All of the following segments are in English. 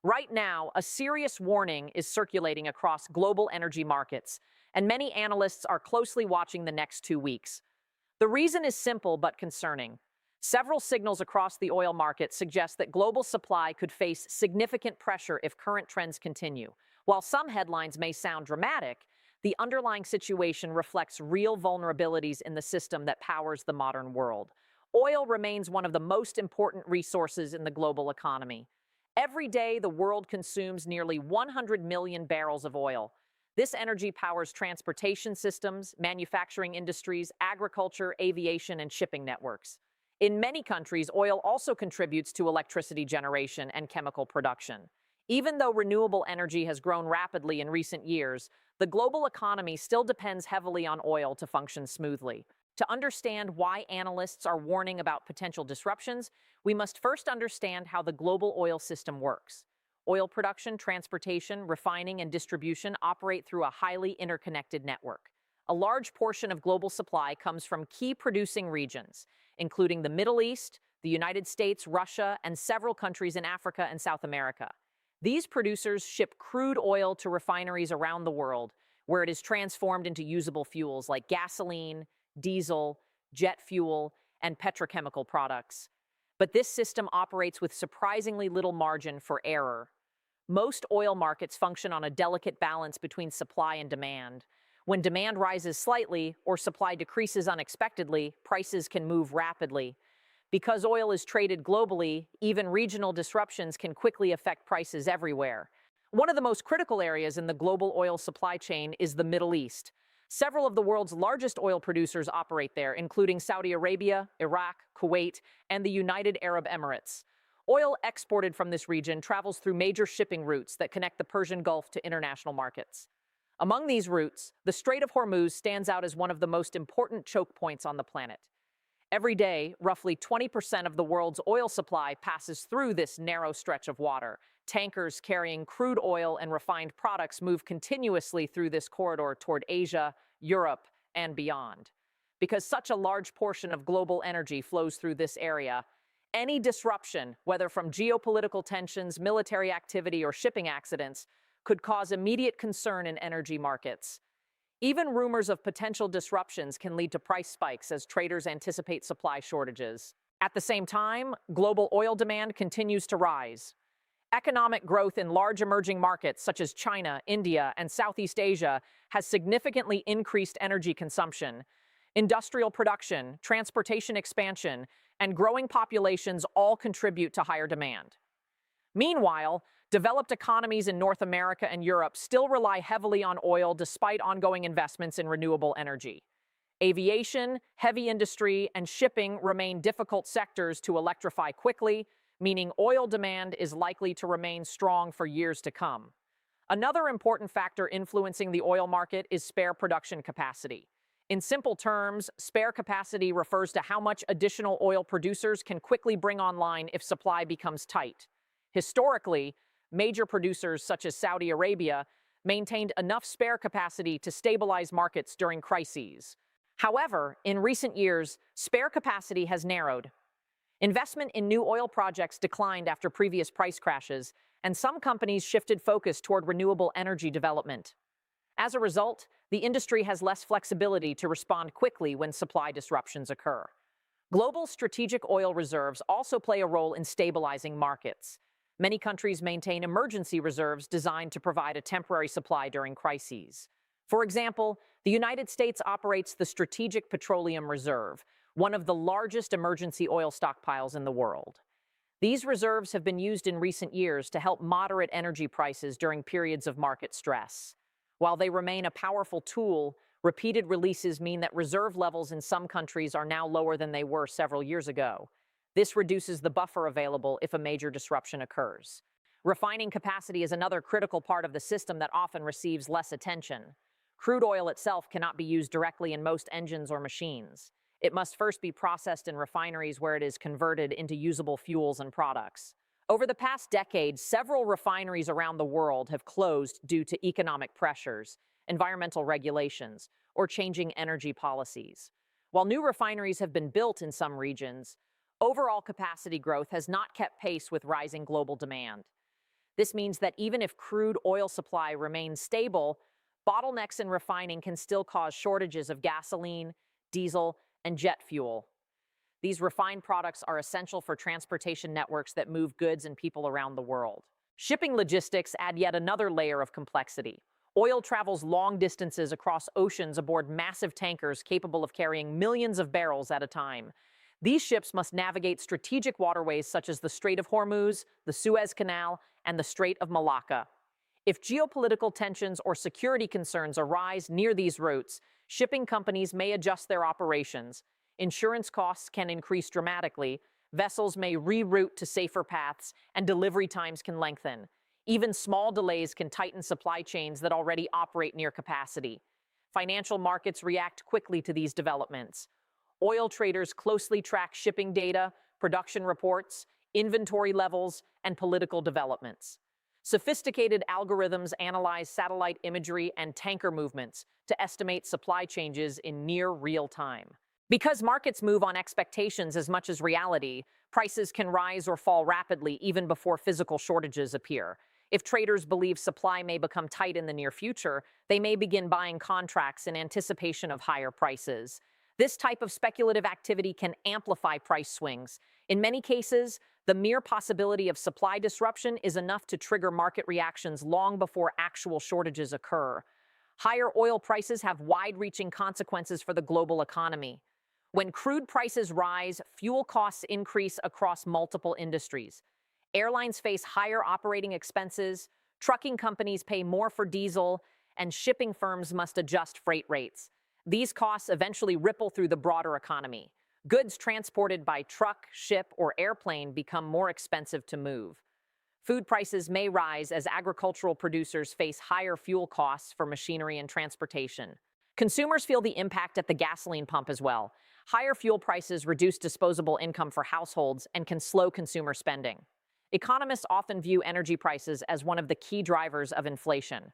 Right now, a serious warning is circulating across global energy markets, and many analysts are closely watching the next 2 weeks. The reason is simple but concerning. Several signals across the oil market suggest that global supply could face significant pressure if current trends continue. While some headlines may sound dramatic, the underlying situation reflects real vulnerabilities in the system that powers the modern world. Oil remains one of the most important resources in the global economy. Every day, the world consumes nearly 100 million barrels of oil. This energy powers transportation systems, manufacturing industries, agriculture, aviation, and shipping networks. In many countries, oil also contributes to electricity generation and chemical production. Even though renewable energy has grown rapidly in recent years, the global economy still depends heavily on oil to function smoothly. To understand why analysts are warning about potential disruptions, we must first understand how the global oil system works. Oil production, transportation, refining, and distribution operate through a highly interconnected network. A large portion of global supply comes from key producing regions, including the Middle East, the United States, Russia, and several countries in Africa and South America. These producers ship crude oil to refineries around the world, where it is transformed into usable fuels like gasoline, diesel, jet fuel, and petrochemical products. But this system operates with surprisingly little margin for error. Most oil markets function on a delicate balance between supply and demand. When demand rises slightly or supply decreases unexpectedly, prices can move rapidly. Because oil is traded globally, even regional disruptions can quickly affect prices everywhere. One of the most critical areas in the global oil supply chain is the Middle East. Several of the world's largest oil producers operate there, including Saudi Arabia, Iraq, Kuwait, and the United Arab Emirates. Oil exported from this region travels through major shipping routes that connect the Persian Gulf to international markets. Among these routes, the Strait of Hormuz stands out as one of the most important choke points on the planet. Every day, roughly 20% of the world's oil supply passes through this narrow stretch of water. Tankers carrying crude oil and refined products move continuously through this corridor toward Asia, Europe, and beyond. Because such a large portion of global energy flows through this area, any disruption, whether from geopolitical tensions, military activity, or shipping accidents, could cause immediate concern in energy markets. Even rumors of potential disruptions can lead to price spikes as traders anticipate supply shortages. At the same time, global oil demand continues to rise. Economic growth in large emerging markets such as China, India, and Southeast Asia has significantly increased energy consumption. Industrial production, transportation expansion, and growing populations all contribute to higher demand. Meanwhile, developed economies in North America and Europe still rely heavily on oil despite ongoing investments in renewable energy. Aviation, heavy industry, and shipping remain difficult sectors to electrify quickly, meaning oil demand is likely to remain strong for years to come. Another important factor influencing the oil market is spare production capacity. In simple terms, spare capacity refers to how much additional oil producers can quickly bring online if supply becomes tight. Historically, major producers such as Saudi Arabia maintained enough spare capacity to stabilize markets during crises. However, in recent years, spare capacity has narrowed. Investment in new oil projects declined after previous price crashes, and some companies shifted focus toward renewable energy development. As a result, the industry has less flexibility to respond quickly when supply disruptions occur. Global strategic oil reserves also play a role in stabilizing markets. Many countries maintain emergency reserves designed to provide a temporary supply during crises. For example, the United States operates the Strategic Petroleum Reserve, one of the largest emergency oil stockpiles in the world. These reserves have been used in recent years to help moderate energy prices during periods of market stress. While they remain a powerful tool, repeated releases mean that reserve levels in some countries are now lower than they were several years ago. This reduces the buffer available if a major disruption occurs. Refining capacity is another critical part of the system that often receives less attention. Crude oil itself cannot be used directly in most engines or machines. It must first be processed in refineries where it is converted into usable fuels and products. Over the past decade, several refineries around the world have closed due to economic pressures, environmental regulations, or changing energy policies. While new refineries have been built in some regions, overall capacity growth has not kept pace with rising global demand. This means that even if crude oil supply remains stable, bottlenecks in refining can still cause shortages of gasoline, diesel, and jet fuel. These refined products are essential for transportation networks that move goods and people around the world. Shipping logistics add yet another layer of complexity. Oil travels long distances across oceans aboard massive tankers capable of carrying millions of barrels at a time. These ships must navigate strategic waterways such as the Strait of Hormuz, the Suez Canal, and the Strait of Malacca. If geopolitical tensions or security concerns arise near these routes, shipping companies may adjust their operations. Insurance costs can increase dramatically, vessels may reroute to safer paths, and delivery times can lengthen. Even small delays can tighten supply chains that already operate near capacity. Financial markets react quickly to these developments. Oil traders closely track shipping data, production reports, inventory levels, and political developments. Sophisticated algorithms analyze satellite imagery and tanker movements to estimate supply changes in near real time. Because markets move on expectations as much as reality, prices can rise or fall rapidly even before physical shortages appear. If traders believe supply may become tight in the near future, they may begin buying contracts in anticipation of higher prices. This type of speculative activity can amplify price swings. In many cases, the mere possibility of supply disruption is enough to trigger market reactions long before actual shortages occur. Higher oil prices have wide-reaching consequences for the global economy. When crude prices rise, fuel costs increase across multiple industries. Airlines face higher operating expenses, trucking companies pay more for diesel, and shipping firms must adjust freight rates. These costs eventually ripple through the broader economy. Goods transported by truck, ship, or airplane become more expensive to move. Food prices may rise as agricultural producers face higher fuel costs for machinery and transportation. Consumers feel the impact at the gasoline pump as well. Higher fuel prices reduce disposable income for households and can slow consumer spending. Economists often view energy prices as one of the key drivers of inflation.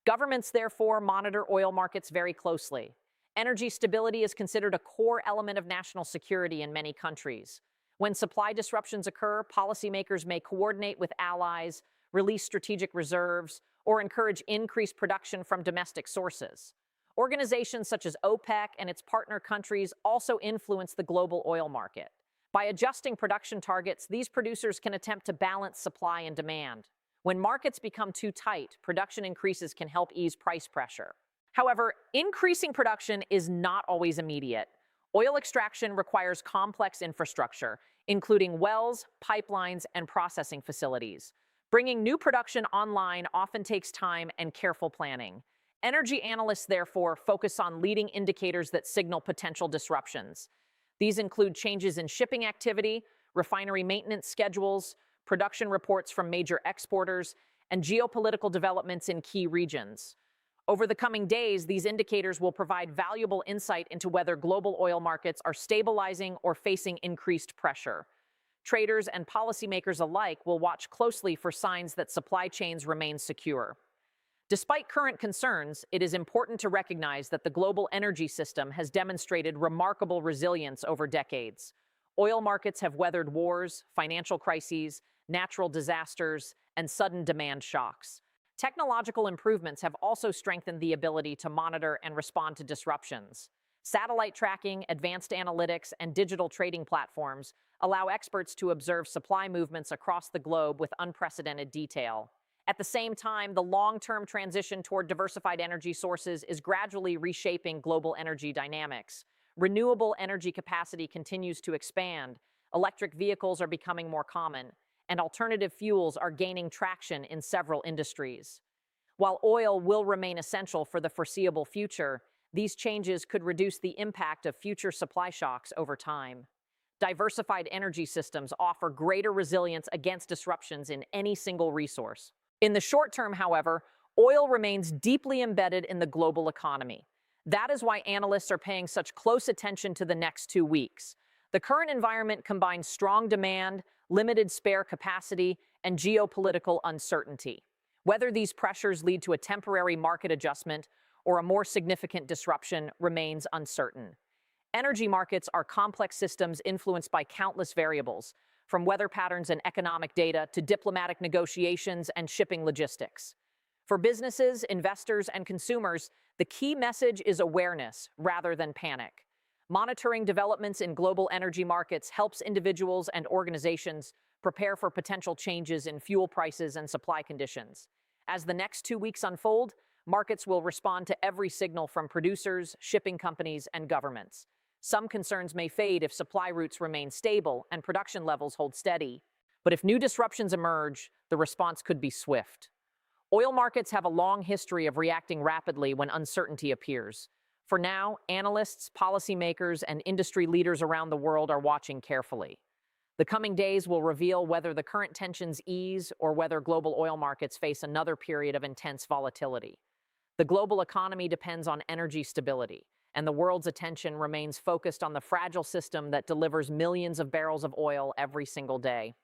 Governments, therefore, monitor oil markets very closely. Energy stability is considered a core element of national security in many countries. When supply disruptions occur, policymakers may coordinate with allies, release strategic reserves, or encourage increased production from domestic sources. Organizations such as OPEC and its partner countries also influence the global oil market. By adjusting production targets, these producers can attempt to balance supply and demand. When markets become too tight, production increases can help ease price pressure. However, increasing production is not always immediate. Oil extraction requires complex infrastructure, including wells, pipelines, and processing facilities. Bringing new production online often takes time and careful planning. Energy analysts, therefore, focus on leading indicators that signal potential disruptions. These include changes in shipping activity, refinery maintenance schedules, production reports from major exporters, and geopolitical developments in key regions. Over the coming days, these indicators will provide valuable insight into whether global oil markets are stabilizing or facing increased pressure. Traders and policymakers alike will watch closely for signs that supply chains remain secure. Despite current concerns, it is important to recognize that the global energy system has demonstrated remarkable resilience over decades. Oil markets have weathered wars, financial crises, natural disasters, and sudden demand shocks. Technological improvements have also strengthened the ability to monitor and respond to disruptions. Satellite tracking, advanced analytics, and digital trading platforms allow experts to observe supply movements across the globe with unprecedented detail. At the same time, the long-term transition toward diversified energy sources is gradually reshaping global energy dynamics. Renewable energy capacity continues to expand, electric vehicles are becoming more common, and alternative fuels are gaining traction in several industries. While oil will remain essential for the foreseeable future, these changes could reduce the impact of future supply shocks over time. Diversified energy systems offer greater resilience against disruptions in any single resource. In the short term, however, oil remains deeply embedded in the global economy. That is why analysts are paying such close attention to the next 2 weeks. The current environment combines strong demand, limited spare capacity, and geopolitical uncertainty. Whether these pressures lead to a temporary market adjustment or a more significant disruption remains uncertain. Energy markets are complex systems influenced by countless variables, from weather patterns and economic data to diplomatic negotiations and shipping logistics. For businesses, investors, and consumers, the key message is awareness rather than panic. Monitoring developments in global energy markets helps individuals and organizations prepare for potential changes in fuel prices and supply conditions. As the next 2 weeks unfold, markets will respond to every signal from producers, shipping companies, and governments. Some concerns may fade if supply routes remain stable and production levels hold steady. But if new disruptions emerge, the response could be swift. Oil markets have a long history of reacting rapidly when uncertainty appears. For now, analysts, policymakers, and industry leaders around the world are watching carefully. The coming days will reveal whether the current tensions ease or whether global oil markets face another period of intense volatility. The global economy depends on energy stability, and the world's attention remains focused on the fragile system that delivers millions of barrels of oil every single day.